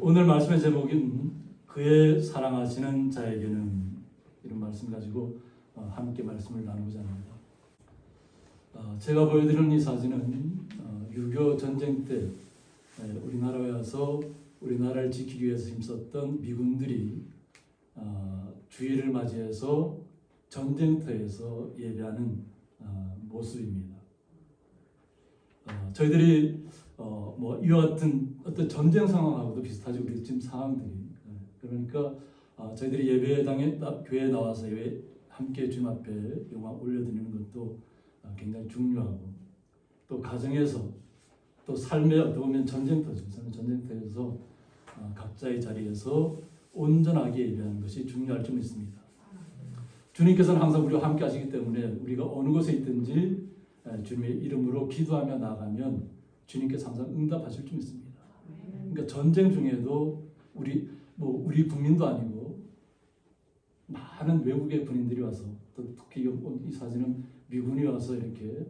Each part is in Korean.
오늘 말씀의 제목은 그의 사랑하시는 자에게는, 이런 말씀 가지고 함께 말씀을 나누고자 합니다. 제가 보여드리는 이 사진은 6.25 전쟁 때 우리나라에 와서 우리나라를 지키기 위해서 힘썼던 미군들이 주일을 맞이해서 전쟁터에서 예배하는 모습입니다. 저희들이 이와 같은 어떤 전쟁 상황하고도 비슷하죠. 우리 지금 상황들이. 그러니까 저희들이 예배당에 교회에 나와서 함께 주님 앞에 영광 올려드리는 것도 굉장히 중요하고, 또 가정에서, 또 삶의 어떻게 보면 전쟁터죠. 전쟁터에서 각자의 자리에서 온전하게 예배하는 것이 중요할 점 있습니다. 주님께서는 항상 우리와 함께 하시기 때문에 우리가 어느 곳에 있든지 주님의 이름으로 기도하며 나가면 주님께서 항상 응답하실 줄 믿습니다. 그러니까 전쟁 중에도 우리 국민도 아니고 많은 외국의 군인들이 와서, 또 특히 이 사진은 미군이 와서 이렇게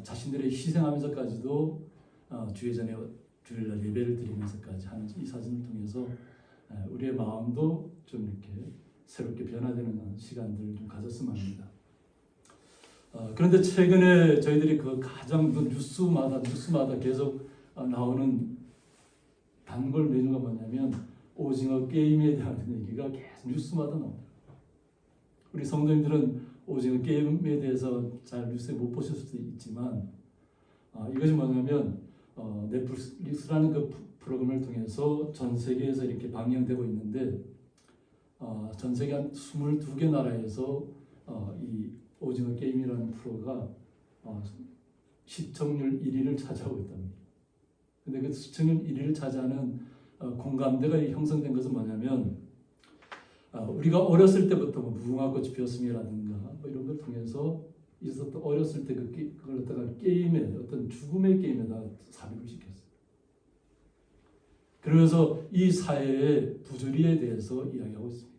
자신들의 희생하면서까지도 주일전에 주일날 예배를 드리면서까지 하는 이 사진을 통해서 우리의 마음도 좀 이렇게 새롭게 변화되는 시간들을 좀 가졌으면 합니다. 그런데 최근에 저희들이 그 가장 뉴스마다 계속 나오는 단골 메뉴가 뭐냐면 오징어 게임에 대한 얘기가 계속 뉴스마다 나옵니다. 우리 성도님들은 오징어 게임에 대해서 잘 뉴스에 못 보실 수도 있지만 이것이 뭐냐면 넷플릭스라는 그 프로그램을 통해서 전 세계에서 이렇게 방영되고 있는데 전 세계 한 22개 나라에서 이 오징어 게임이라는 프로가 시청률 1위를 차지하고 있답니다. 근데 그 시청률 1위를 차지하는 공감대가 형성된 것은 뭐냐면 우리가 어렸을 때부터 무궁화꽃이 피었음이라든가 이런 걸 통해서 있었던 어렸을 때 그걸 갖다가 게임에, 어떤 죽음의 게임에다 삽입을 시켰어요. 그러면서 이 사회의 부조리에 대해서 이야기하고 있습니다.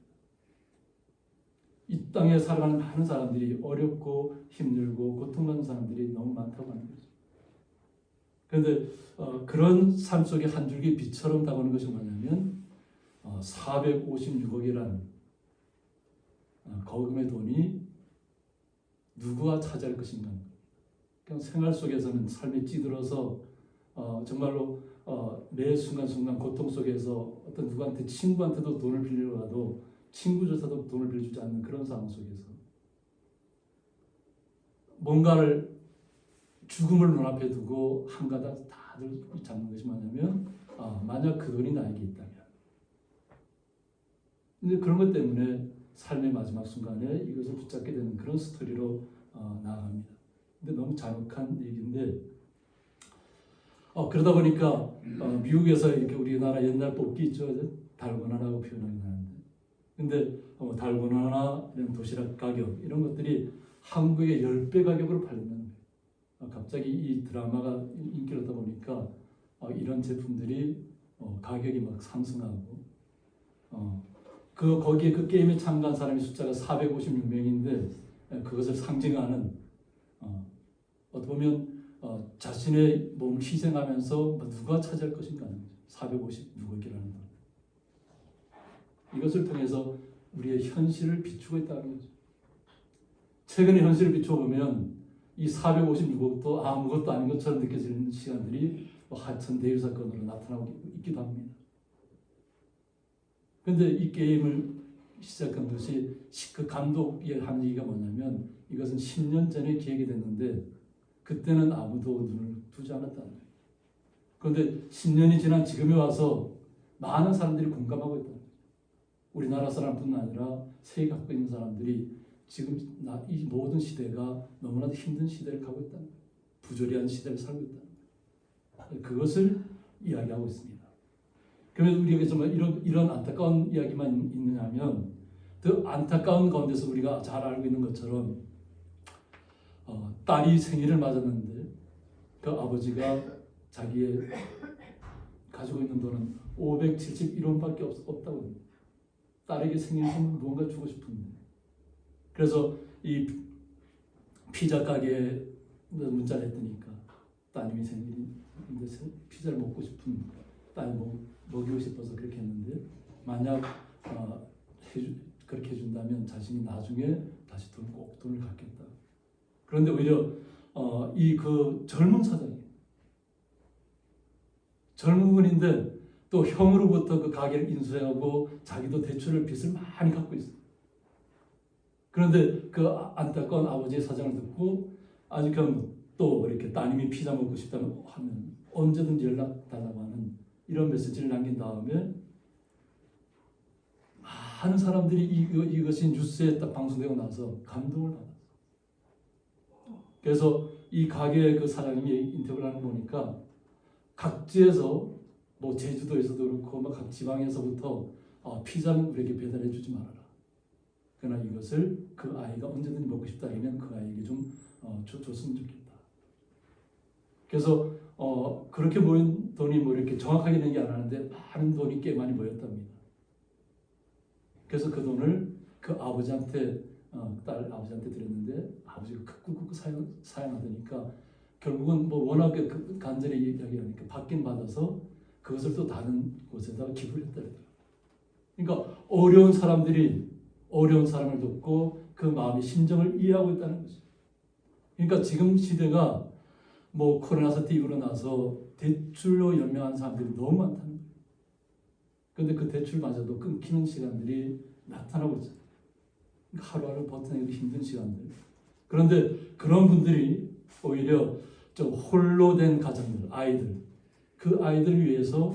이 땅에 살아가는 많은 사람들이 어렵고 힘들고 고통받는 사람들이 너무 많다고 하는 거죠. 그런데 그런 삶 속에 한 줄기 빛처럼 다가오는 것이 뭐냐면 456억이라는 거금의 돈이 누구와 차지할 것인가. 그냥 생활 속에서는 삶이 찌들어서 정말로 매 순간순간 고통 속에서 어떤 누구한테, 친구한테도 돈을 빌리러 가도 친구조차도 돈을 빌려주지 않는 그런 상황 속에서 뭔가를, 죽음을 눈앞에 두고 한가닥 다들 잡는 것이 뭐냐면 만약 그 돈이 나에게 있다면. 근데 그런 것 때문에 삶의 마지막 순간에 이것을 붙잡게 되는 그런 스토리로 나아갑니다. 근데 너무 잔혹한 얘기인데 그러다 보니까 미국에서 이렇게 우리나라 옛날 뽑기 있죠. 달고나라고 표현하긴 하는데, 근데 달고나나 이런 도시락 가격 이런 것들이 한국의 10배 가격으로 팔린다는 거예요. 갑자기 이 드라마가 인기를 얻다 보니까 이런 제품들이 가격이 막 상승하고 거기에 그 게임에 참가한 사람의 숫자가 456명인데 그것을 상징하는 어떻게 보면 자신의 몸을 희생하면서 누가 차지할 것인가 하는 거죠. 456억이라는 것. 이것을 통해서 우리의 현실을 비추고 있다는 거죠. 최근의 현실을 비춰보면 이 456억도 아무것도 아닌 것처럼 느껴지는 시간들이 하천 대유 사건으로 나타나고 있기도 합니다. 그런데 이 게임을 시작한 것이 그 감독이 한 얘기가 뭐냐면 이것은 10년 전에 기획이 됐는데 그때는 아무도 눈을 두지 않았다는 거예요. 그런데 10년이 지난 지금에 와서 많은 사람들이 공감하고 있다는 거예요. 우리나라 사람뿐 아니라 세계 갖고 있는 사람들이 지금 이 모든 시대가 너무나도 힘든 시대를 가고 있다는 거예요. 부조리한 시대를 살고 있다는 거예요. 그것을 이야기하고 있습니다. 그러면 우리에게 정말 이런 안타까운 이야기만 있느냐면 그 안타까운 가운데서 우리가 잘 알고 있는 것처럼 딸이 생일을 맞았는데 그 아버지가 자기의 가지고 있는 돈은 571원밖에 없다고 합니다. 딸에게 생일 선물 무언가 주고 싶은데, 그래서 이 피자 가게에 문자를 했더니까 따님이 생일인데 피자를 먹고 싶은 딸 먹이고 싶어서 그렇게 했는데 만약 그렇게 해준다면 자신이 나중에 다시 돈을 갚겠다. 그런데 오히려 이 그 젊은 사장이 젊은 분인데 또 형으로부터 그 가게를 인수하고 자기도 빚을 많이 갖고 있어요. 그런데 그 안타까운 아버지의 사정을 듣고 아직은 또 이렇게 따님이 피자 먹고 싶다면 하면 언제든지 연락 달라고 하는 이런 메시지를 남긴 다음에 많은 사람들이 이것이 뉴스에 딱 방송되고 나서 감동을 받았어요. 그래서 이 가게 그 사장님이 인터뷰를 하는 거 보니까 각지에서 뭐 제주도에서도 그렇고 막 각 지방에서부터 피자는 우리에게 배달해 주지 말아라. 그러나 이것을 그 아이가 언제든지 먹고 싶다 하면 그 아이에게 좀 줬으면 좋겠다. 그래서 그렇게 모인 돈이 뭐 이렇게 정확하게 된 게 아니는데 많은 돈이 꽤 많이 모였답니다. 그래서 그 돈을 그 아버지한테 딸 아버지한테 드렸는데 아버지가 끄끄 사양하더니까 결국은 뭐 워낙에 간절히 이야기하니까 받긴 받아서 그것을 또 다른 곳에다가 기부를 했더라고요. 그러니까 어려운 사람을 돕고 그 마음의 심정을 이해하고 있다는 거죠. 그러니까 지금 시대가 뭐 코로나 사태 이후로 나서 대출로 연명한 사람들이 너무 많다는 거예요. 그런데 그 대출마저도 끊기는 시간들이 나타나고 있잖아요. 하루하루 버티기도 힘든 시간들. 그런데 그런 분들이 오히려 좀 홀로 된 가정들, 아이들, 그 아이들을 위해서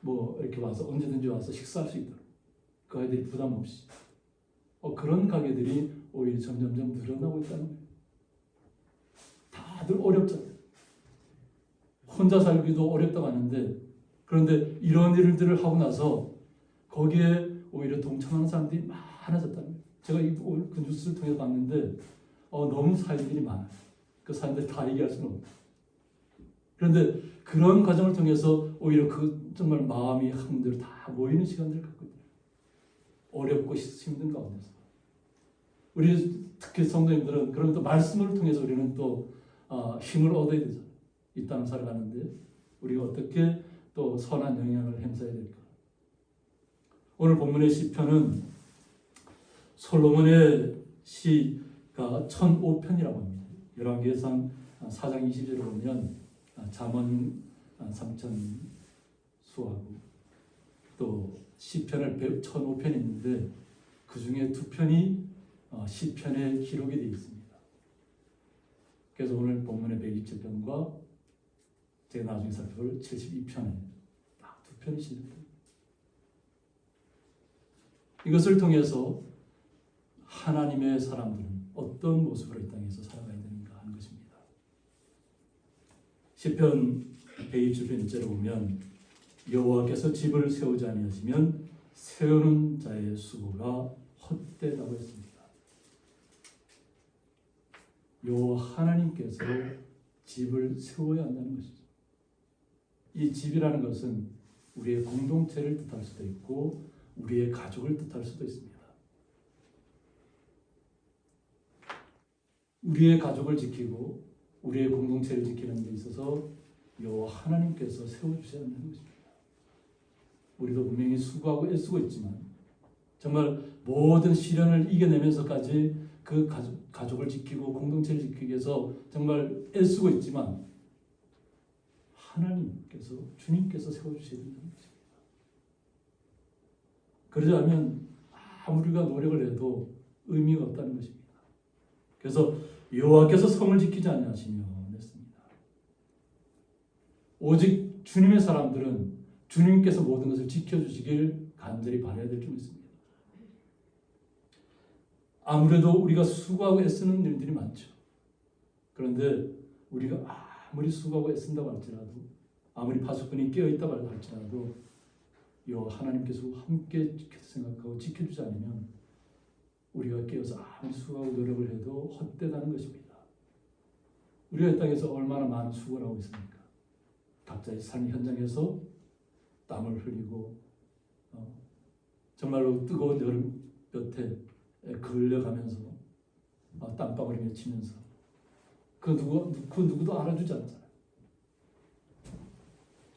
뭐 이렇게 와서 언제든지 와서 식사할 수 있도록 그 아이들이 부담 없이 그런 가게들이 오히려 점점점 늘어나고 있다는 거예요. 다들 어렵잖아요. 혼자 살기도 어렵다고 하는데 그런데 이런 일들을 하고 나서 거기에 오히려 동참하는 사람들이 많아졌다는 거예요. 제가 그 뉴스를 통해서 봤는데 너무 사연들이 많아요. 그 사연들 다 얘기할 수는 없어요. 그런데 그런 과정을 통해서 오히려 그 정말 마음이 한대로 다 모이는 시간들을 갖고 있어요. 어렵고 힘든 가운데서. 우리 특히 성도님들은 그럼 또 말씀을 통해서 우리는 또 힘을 얻어야 되잖아요. 이 땅을 살아가는데 우리가 어떻게 또 선한 영향을 행사해야 될까. 오늘 본문의 시편은 솔로몬의 시가 1005편이라고 합니다. 열왕기상 4장 20절을 보면 잠언 3천 수하고 또 시편을 1005편이 있는데 그 중에 2편이 시편에 기록이 되어 있습니다. 그래서 오늘 본문의 127편과 제가 나중에 살펴볼 72편에 딱 2편이 실립니다. 이것을 통해서 하나님의 사람들은 어떤 모습으로 이 땅에서 살아가야 되는가 하는 것입니다. 시편 127편 1절에 보면 여호와께서 집을 세우지 아니하시면 세우는 자의 수고가 헛되다고 했습니다. 여호와 하나님께서 집을 세워야 한다는 것이죠. 이 집이라는 것은 우리의 공동체를 뜻할 수도 있고 우리의 가족을 뜻할 수도 있습니다. 우리의 가족을 지키고 우리의 공동체를 지키는 데 있어서 여호와 하나님께서 세워주셔야 한다는 것입니다. 우리도 분명히 수고하고 애쓰고 있지만 정말 모든 시련을 이겨내면서까지 그 가족을 지키고 공동체를 지키기 위해서 정말 애쓰고 있지만 하나님께서 주님께서 세워주셔야 된다는 것입니다. 그러지 않으면 아무리가 노력을 해도 의미가 없다는 것입니다. 그래서 여호와께서 성을 지키지 아니하시며 했습니다. 오직 주님의 사람들은 주님께서 모든 것을 지켜주시길 간절히 바라야 될 줄 믿습니다. 아무래도 우리가 수고하고 애쓰는 일들이 많죠. 그런데 우리가 아무리 수고하고 애쓴다고 할지라도 아무리 파수꾼이 깨어있다고 할지라도 여호와 하나님께서 함께 생각하고 지켜주지 않으면 우리가 깨어서 아무리 수고하고 노력을 해도 헛되다는 것입니다. 우리가 이 땅에서 얼마나 많은 수고를 하고 있습니까? 각자의 삶 현장에서 땀을 흘리고 정말로 뜨거운 여름 볕에 걸려가면서 땀방울이 맺히면서 그 누구도 알아주지 않잖아요.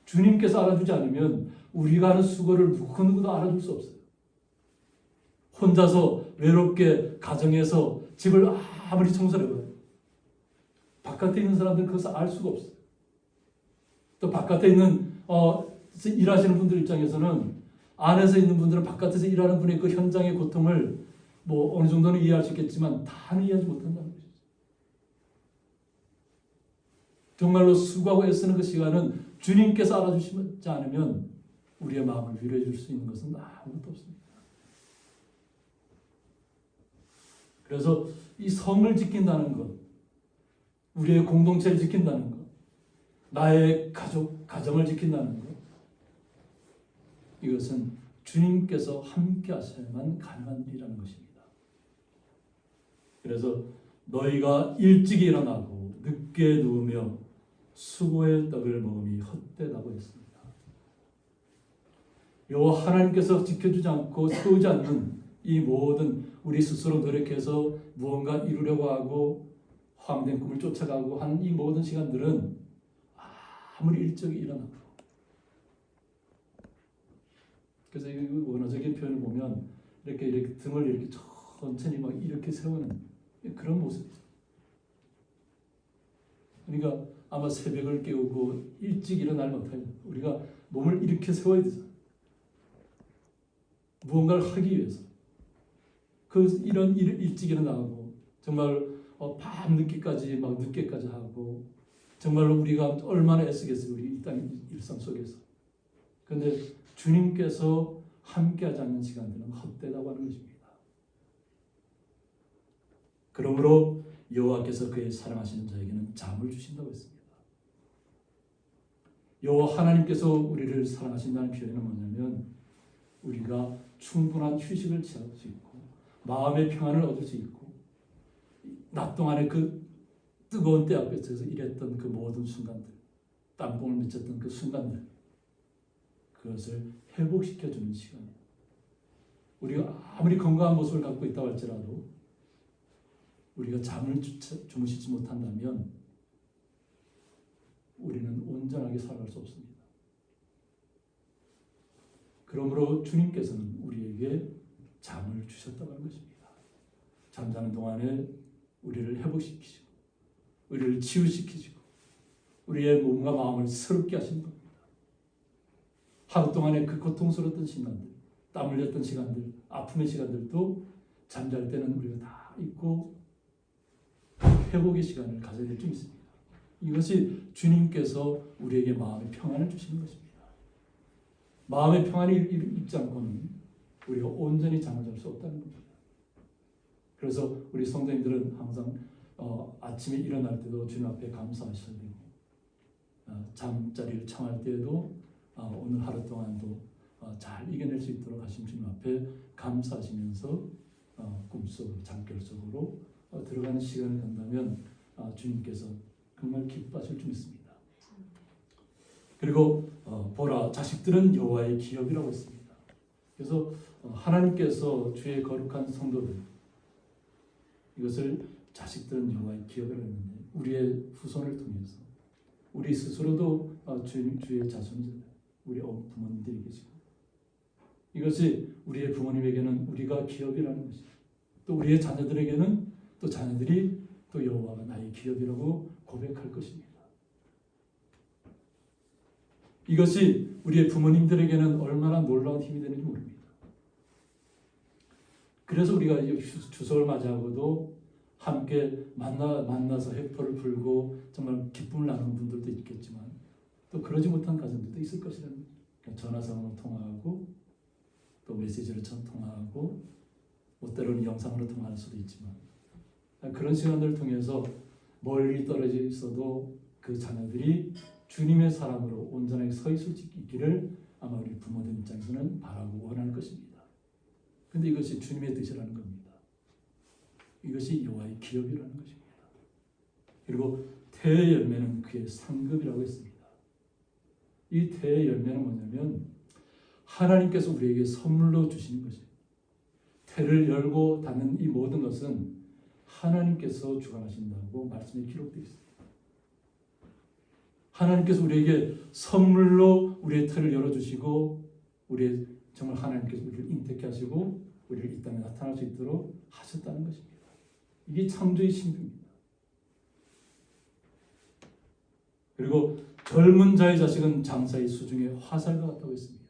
주님께서 알아주지 않으면 우리가 하는 수고를 누구도 알아줄 수 없어요. 혼자서 외롭게 가정에서 집을 아무리 청소를 해봐요. 바깥에 있는 사람들은 그것을 알 수가 없어요. 또 바깥에 있는 일하시는 분들 입장에서는 안에서 있는 분들은 바깥에서 일하는 분의 그 현장의 고통을 뭐 어느 정도는 이해할 수 있겠지만 다는 이해하지 못한다는 것이죠. 정말로 수고하고 애쓰는 그 시간은 주님께서 알아주시지 않으면 우리의 마음을 위로해 줄 수 있는 것은 아무것도 없습니다. 그래서 이 성을 지킨다는 것, 우리의 공동체를 지킨다는 것, 나의 가정을 지킨다는 것, 이것은 주님께서 함께 하셔야만 가능한 일이라는 것입니다. 그래서 너희가 일찍 일어나고 늦게 누우며 수고의 떡을 먹음이 헛되다고 했습니다. 여호와 하나님께서 지켜주지 않고 세우지 않는 이 모든 우리 스스로 노력해서 무언가 이루려고 하고 헛된 꿈을 쫓아가고 하는 이 모든 시간들은 아무리 일찍 일어나도, 그래서 이 원어적인 표현을 보면 이렇게 등을 이렇게 천천히 막 이렇게 세우는 그런 모습이죠. 그러니까 아마 새벽을 깨우고 일찍 일어나지 못해요. 우리가 몸을 이렇게 세워야 되잖아요. 무언가를 하기 위해서. 이런 일찍 일어나고 정말 밤 늦게까지 막 늦게까지 하고 정말로 우리가 얼마나 애쓰겠어요. 우리 이 땅 일상 속에서. 그런데 주님께서 함께하지 않는 시간들은 헛되다고 하는 것입니다. 그러므로 여호와께서 그의 사랑하시는 자에게는 잠을 주신다고 했습니다. 여호와 하나님께서 우리를 사랑하신다는 표현은 뭐냐면 우리가 충분한 휴식을 취할 수 있고 마음의 평안을 얻을 수 있고 낮 동안에 그 뜨거운 때 앞에서 일했던 그 모든 순간들, 땀봉을 맺혔던 그 순간들, 그것을 회복시켜주는 시간이에요. 우리가 아무리 건강한 모습을 갖고 있다고 할지라도 우리가 잠을 주무시지 못한다면 우리는 온전하게 살아갈 수 없습니다. 그러므로 주님께서는 우리에게 잠을 주셨다고 하는 것입니다. 잠자는 동안에 우리를 회복시키시고 우리를 치유시키시고 우리의 몸과 마음을 새롭게 하시는 겁니다. 하루 동안에 그 고통스러웠던 시간들, 땀 흘렸던 시간들, 아픔의 시간들도 잠잘 때는 우리가 다 잊고 회복의 시간을 가져야 될 줄 믿습니다. 이것이 주님께서 우리에게 마음의 평안을 주시는 것입니다. 마음의 평안이 있지 않고는 우리가 온전히 잠을 잘 수 없다는 겁니다. 그래서 우리 성도님들은 항상 아침에 일어날 때도 주님 앞에 감사하셔야 되고 잠자리를 청할 때에도 오늘 하루 동안도 잘 이겨낼 수 있도록 하신 주님 앞에 감사하시면서 꿈속으로 잠결 속으로 들어가는 시간을 간다면 주님께서 정말 기뻐하실 줄 믿습니다. 그리고 보라 자식들은 여호와의 기업이라고 했습니다. 그래서 하나님께서 주의 거룩한 성도들 이것을 자식들은 여호와의 기업이라고 했는데 우리의 후손을 통해서 우리 스스로도 주의 자손이잖아요. 우리 부모님들이 계시고 이것이 우리의 부모님에게는 우리가 기업이라는 것이죠. 또 우리의 자녀들에게는 또 자녀들이 또 여호와가 나의 기업이라고 고백할 것입니다. 이것이 우리의 부모님들에게는 얼마나 놀라운 힘이 되는지 모릅니다. 그래서 우리가 추석을 맞이하고도 함께 만나서 회포를 풀고 정말 기쁨을 나누는 분들도 있겠지만 또 그러지 못한 가정들도 있을 것이라는 거죠. 그러니까 전화상으로 통화하고 또 메시지로 통화하고 뭐 때로는 영상으로 통화할 수도 있지만 그런 시간들을 통해서 멀리 떨어져 있어도 그 자녀들이 주님의 사랑으로 온전하게 서 있을 수 있기를 아마 우리 부모들 입장에서는 바라고 원하는 것입니다. 그런데 이것이 주님의 뜻이라는 겁니다. 이것이 여호와의 기업이라는 것입니다. 그리고 태의 열매는 그의 상급이라고 했습니다. 이 태의 열매는 뭐냐면 하나님께서 우리에게 선물로 주시는 것입니다. 태를 열고 닫는 이 모든 것은 하나님께서 주관하신다고 말씀에 기록되어 있습니다. 하나님께서 우리에게 선물로 우리의 틀을 열어주시고 우리의 정말 하나님께서 우리를 인택해 하시고 우리를 이 땅에 나타날 수 있도록 하셨다는 것입니다. 이게 창조의 신비입니다. 그리고 젊은 자의 자식은 장사의 수중에 화살과 같다고 했습니다.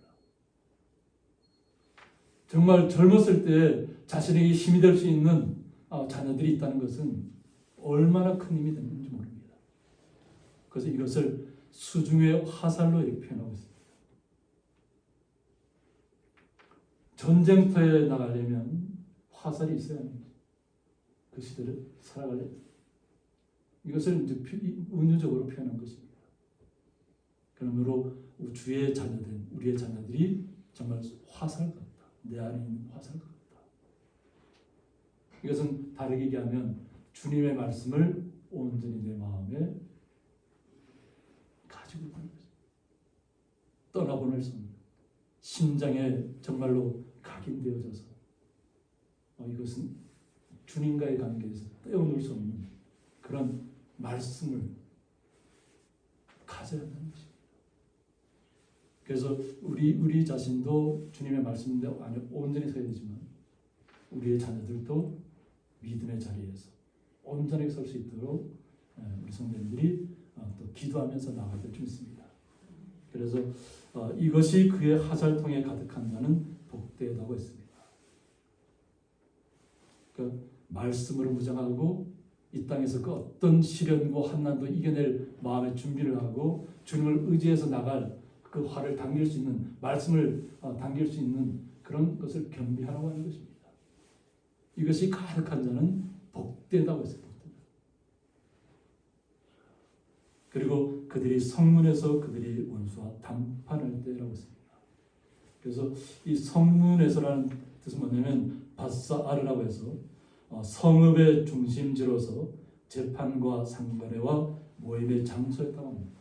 정말 젊었을 때 자신에게 힘이 될 수 있는 자녀들이 있다는 것은 얼마나 큰 힘이 되는지 모릅니다. 그래서 이것을 수중의 화살로 이렇게 표현하고 있습니다. 전쟁터에 나가려면 화살이 있어야 하는 거죠. 그 시대를 살아가려면. 이것을 이제 은유적으로 표현한 것입니다. 그러므로 주의 자녀된 우리의 자녀들이 정말 화살 같다. 내 안에 있는 화살 같다. 이것은 다르게 얘기하면 주님의 말씀을 온전히 내 마음에 가지고 가는 거죠. 떠나보낼 수 없는 심장에 정말로 각인되어져서 이것은 주님과의 관계에서 떼어놓을 수 없는 그런 말씀을 가져야 하는 것입니다. 그래서 우리 자신도 주님의 말씀 안에 온전히 서야 되지만 우리의 자녀들도 믿음의 자리에서 온전하게 설 수 있도록 우리 성도님들이 또 기도하면서 나가야 될 줄 믿습니다. 그래서 이것이 그의 화살통에 가득한 자는 복되다고 했습니다. 그러니까 말씀으로 무장하고 이 땅에서 그 어떤 시련과 환난도 이겨낼 마음의 준비를 하고 주님을 의지해서 나갈 그 활을 당길 수 있는 말씀을 당길 수 있는 그런 것을 겸비하라고 하는 것입니다. 이것이 가득한 자는 복되다고 했습니다. 그리고 그들이 성문에서 그들이 원수와 담판할 때라고 했습니다. 그래서 이 성문에서라는 뜻은 뭐냐면 바사아르라고 해서 성읍의 중심지로서 재판과 상거래와 모임의 장소였다고 합니다.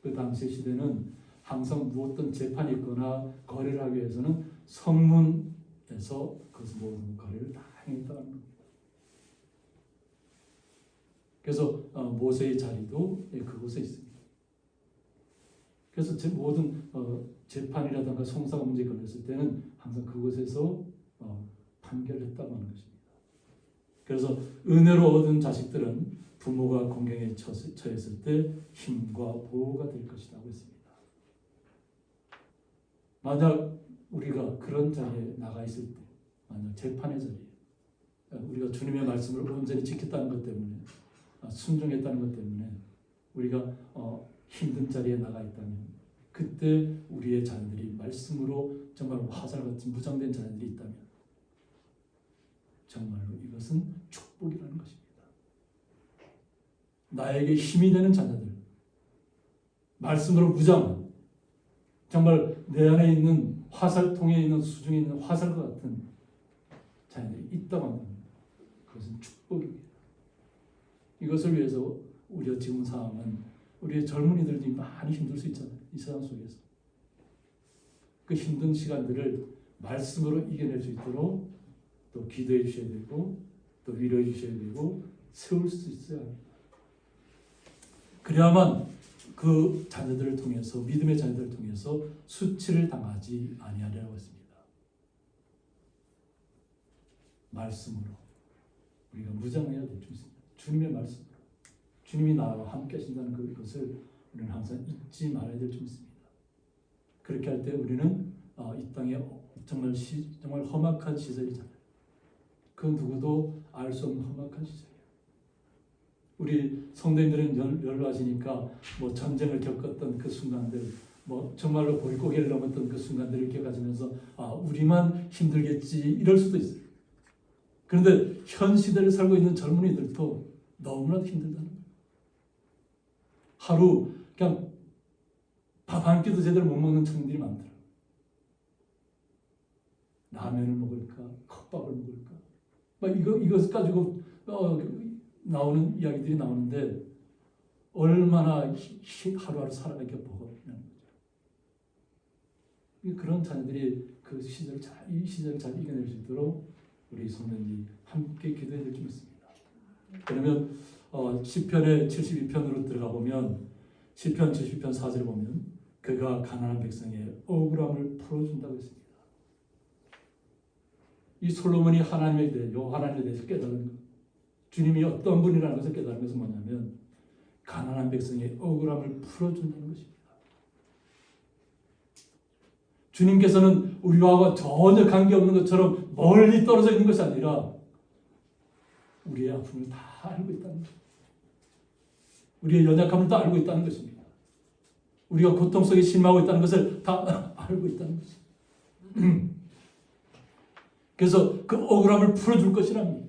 그 당시 시대는 항상 무엇든 재판이 있거나 거래를 하기 위해서는 성문에서 그 모든 거래를 다 행했다는 겁니다. 그래서 모세의 자리도 그곳에 있습니다. 그래서 모든 재판이라든가 송사가 문제 걸렸을 때는 항상 그곳에서 판결을 했다고 하는 것입니다. 그래서 은혜로 얻은 자식들은 부모가 공경에 처했을 때 힘과 보호가 될 것이라고 했습니다. 만약 우리가 그런 자리에 나가 있을 때, 만약 재판의 자리에 우리가 주님의 말씀을 온전히 지켰다는 것 때문에 순종했다는 것 때문에 우리가 힘든 자리에 나가 있다면 그때 우리의 자녀들이 말씀으로 정말 화살같이 무장된 자녀들이 있다면 정말로 이것은 축복이라는 것입니다. 나에게 힘이 되는 자녀들, 말씀으로 무장, 정말 내 안에 있는 화살통에 있는 수중에 있는 화살과 같은 자녀들이 있다고 합니다. 그것은 축복입니다. 이것을 위해서 우리가 지금 상황은 우리의 젊은이들이 많이 힘들 수 있잖아요. 이 세상 속에서. 그 힘든 시간들을 말씀으로 이겨낼 수 있도록 또 기도해 주셔야 되고 또 위로해 주셔야 되고 세울 수 있어야 합니다. 그래야만 그 자녀들을 통해서 믿음의 자녀들을 통해서 수치를 당하지 아니하리라고 했습니다. 말씀으로 우리가 무장해야 될 줄 믿습니다. 주님의 말씀으로 주님이 나와 함께 하신다는 그것을 우리는 항상 잊지 말아야 될 줄 믿습니다. 그렇게 할 때 우리는 이 땅에 정말 험악한 시절이잖아요. 그 누구도 알 수 없는 험악한 시절이에요. 우리 성도님들은 연로하시니까 뭐 전쟁을 겪었던 그 순간들, 뭐 정말로 보릿고개를 넘었던 그 순간들을 기억하시면서 우리만 힘들겠지 이럴 수도 있어요. 그런데 현 시대를 살고 있는 젊은이들도 너무나도 힘들다는 거예요. 하루 그냥 밥 한 끼도 제대로 못 먹는 청년들이 많더라고요. 라면을 먹을까, 컵밥을 먹을까, 막 이것 가지고 나오는 이야기들이 나오는데 얼마나 하루하루 살아가기가 버겁냐는 거죠. 그런 자녀들이 이 시절을 잘 이겨낼 수 있도록 우리 성도님이 함께 기도해야 될 줄 믿습니다. 그러면 시편의 72편으로 들어가 보면 시편 70편 4절에 보면 그가 가난한 백성의 억울함을 풀어준다고 했습니다. 이 솔로몬이 하나님에 대해서 깨달은 것, 주님이 어떤 분이라는 것을 깨달은 것은 뭐냐면 가난한 백성의 억울함을 풀어준다는 것입니다. 주님께서는 우리와 전혀 관계없는 것처럼 멀리 떨어져 있는 것이 아니라 우리의 아픔을 다 알고 있다는 것입니다. 우리의 연약함을 다 알고 있다는 것입니다. 우리가 고통 속에 실망하고 있다는 것을 다 알고 있다는 것입니다. 그래서 그 억울함을 풀어줄 것이랍니다.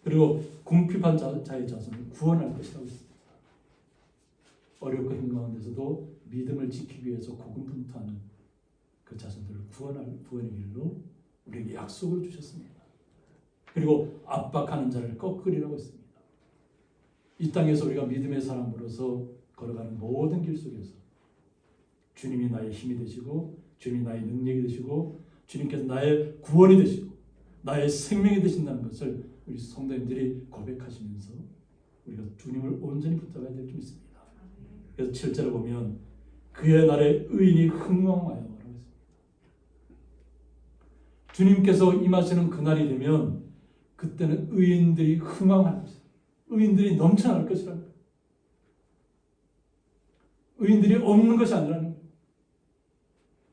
그리고 궁핍한 자의 자손을 구원할 것이라고 했습니다. 어렵고 힘든 가운데서도 믿음을 지키기 위해서 고군분투하는 그 자손들을 구원의 길로 우리에게 약속을 주셨습니다. 그리고 압박하는 자를 꺾으리라고 했습니다. 이 땅에서 우리가 믿음의 사람으로서 걸어가는 모든 길 속에서 주님이 나의 힘이 되시고 주님이 나의 능력이 되시고 주님께서 나의 구원이 되시고 나의 생명이 되신다는 것을 우리 성도님들이 고백하시면서 우리가 주님을 온전히 붙잡아야 될 줄 믿습니다. 그래서 7절을 보면 그의 날에 의인이 흥왕하여 라고 했습니다. 주님께서 임하시는 그날이 되면 그때는 의인들이 흥왕할 것이다. 의인들이 넘쳐날 것이라는 거예요. 의인들이 없는 것이 아니라는 거예요.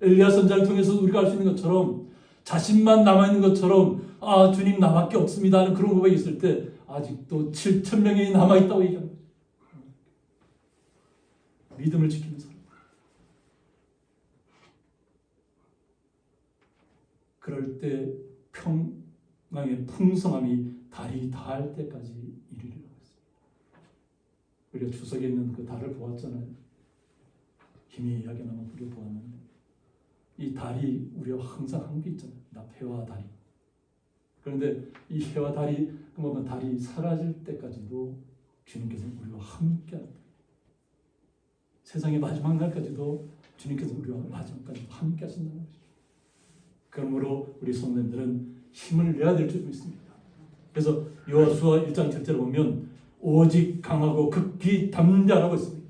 엘리야 선지자를 통해서 우리가 알 수 있는 것처럼 자신만 남아있는 것처럼 주님 나밖에 없습니다 하는 그런 고백이 있을 때 아직도 7,000명이 남아있다고 얘기합니다. 믿음을 지키는 사람. 그럴 때 평강의 풍성함이 달이 닿을 때까지 이르리라고 했습니다. 우리가 추석에 있는 그 달을 보았잖아요. 희미하게나마 우리가 보았는데 이 달이 우리와 항상 함께 있잖아요. 해와 달이. 그런데 이 해와 달이 보면 달이 사라질 때까지도 주님께서는 우리와 함께합니다. 세상의 마지막 날까지도 주님께서 우리와 마지막까지 함께 하신다는 것이죠. 그러므로 우리 성도님들은 힘을 내야 될 줄 믿습니다. 그래서 여호수아 1장 7절에 보면 오직 강하고 극히 담대하라고 했습니다.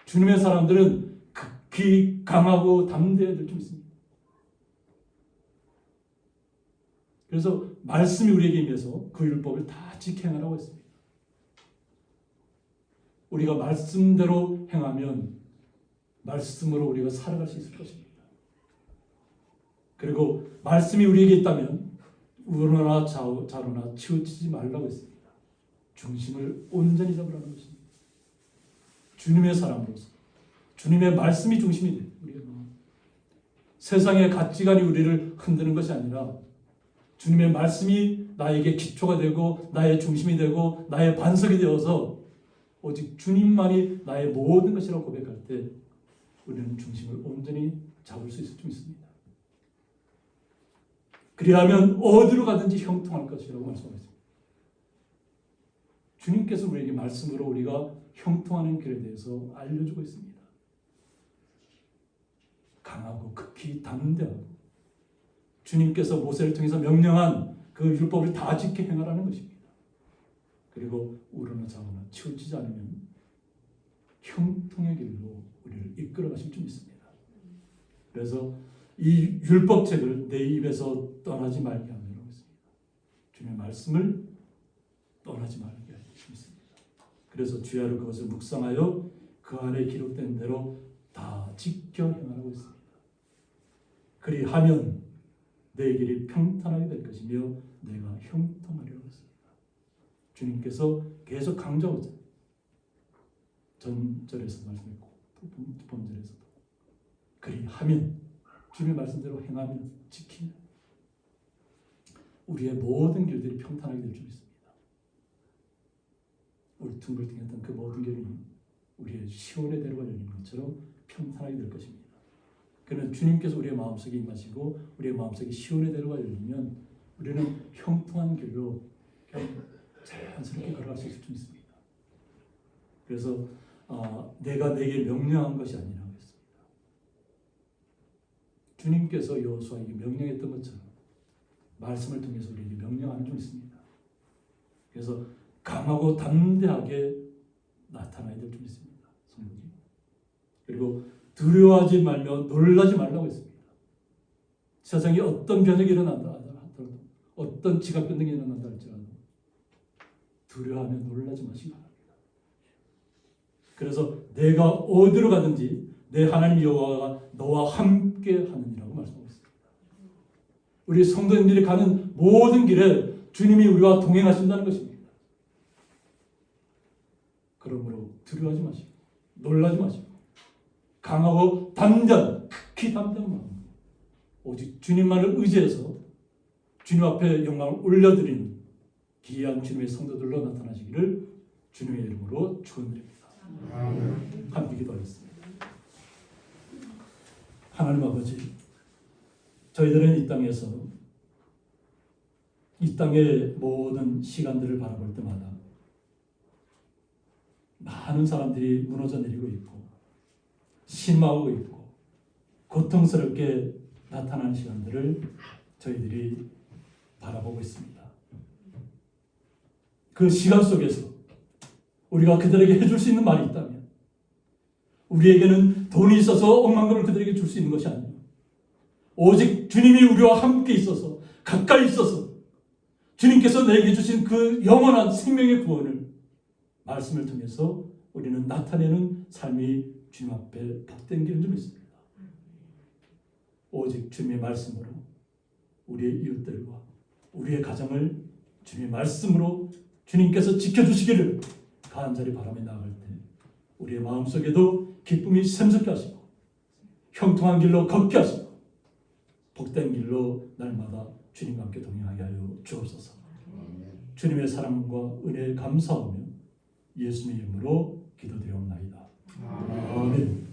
주님의 사람들은 극히 강하고 담대해야 될 줄 믿습니다. 그래서 말씀이 우리에게 임해서 그 율법을 다 지켜 행하라고 했습니다. 우리가 말씀대로 행하면 말씀으로 우리가 살아갈 수 있을 것입니다. 그리고 말씀이 우리에게 있다면 우러나 좌로나 치우치지 말라고 했습니다. 중심을 온전히 잡으라는 것입니다. 주님의 사람으로서 주님의 말씀이 중심이 돼요. 세상의 가치관이 우리를 흔드는 것이 아니라 주님의 말씀이 나에게 기초가 되고 나의 중심이 되고 나의 반석이 되어서 오직 주님만이 나의 모든 것이라고 고백할 때 우리는 중심을 온전히 잡을 수 있을 줄 믿습니다. 그리하면 어디로 가든지 형통할 것이라고 말씀하셨습니다. 주님께서 우리에게 말씀으로 우리가 형통하는 길에 대해서 알려주고 있습니다. 강하고 극히 담대하고 주님께서 모세를 통해서 명령한 그 율법을 다 지켜 행하라는 것입니다. 그리고 우러나 좌우나 치우치지 않으면 형통의 길로 우리를 이끌어 가실 줄 믿습니다. 그래서 이 율법책을 내 입에서 떠나지 말게 하라고 했습니다. 주님의 말씀을 떠나지 말게 하실 줄 믿습니다. 그래서 주야로 그것을 묵상하여 그 안에 기록된 대로 다 지켜 행하라고 했습니다. 그리하면 내 길이 평탄하게 될 것이며 내가 형통하리라고 했습니다. 주님께서 계속 강조하고 있잖아요. 전절에서 말씀했고 본절에서도 그리하면 주님의 말씀대로 행하면 지키면 우리의 모든 길들이 평탄하게 될 줄 믿습니다. 울퉁불퉁했던 그 모든 길이 우리의 시온의 대로가 열리는 것처럼 평탄하게 될 것입니다. 그러나 주님께서 우리의 마음속에 임하시고 우리의 마음속에 시온의 대로가 열리면 우리는 형통한 길로 자연스럽게 걸어갈 수 있을 줄 믿습니다. 그래서 내가 내게 명령한 것이 아니라고 했습니다. 주님께서 여호수아에게 명령했던 것처럼 말씀을 통해서 우리에게 명령하는 줄 믿습니다. 그래서 강하고 담대하게 나타나야 될 줄 믿습니다. 성도님. 그리고 두려워하지 말며 놀라지 말라고 했습니다. 세상에 어떤 변혁이 일어난다 하더라도, 어떤 지각 변동이 일어난다 할지라도 두려워하며 놀라지 마시기 바랍니다. 그래서 내가 어디로 가든지 내 하나님 여호와가 너와 함께 하느니라고 말씀하고 있습니다. 우리 성도님들이 가는 모든 길에 주님이 우리와 동행하신다는 것입니다. 그러므로 두려워하지 마시고 놀라지 마시고 강하고 담대한, 극히 담대한 마음, 오직 주님만을 의지해서 주님 앞에 영광을 올려드리는 귀한 주님의 성도들로 나타나시기를 주님의 이름으로 축원드립니다. 함께 기도하겠습니다. 하나님 아버지, 저희들은 이 땅에서 이 땅의 모든 시간들을 바라볼 때마다 많은 사람들이 무너져 내리고 있고 실망하고 있고 고통스럽게 나타나는 시간들을 저희들이 바라보고 있습니다. 그 시간 속에서 우리가 그들에게 해줄 수 있는 말이 있다면, 우리에게는 돈이 있어서 억만금을 그들에게 줄 수 있는 것이 아니에요. 오직 주님이 우리와 함께 있어서, 가까이 있어서 주님께서 내게 주신 그 영원한 생명의 구원을 말씀을 통해서 우리는 나타내는 삶이 주님 앞에 복된 길인 줄 믿습니다. 오직 주님의 말씀으로 우리의 이웃들과 우리의 가정을 주님의 말씀으로 주님께서 지켜주시기를 간절히 바라며 나아갈 때 우리의 마음속에도 기쁨이 샘솟게 하시고 형통한 길로 걷게 하시고 복된 길로 날마다 주님과 함께 동행하게 하여 주옵소서. 주님의 사랑과 은혜에 감사하며 예수님의 이름으로 기도드리옵나이다. 아멘.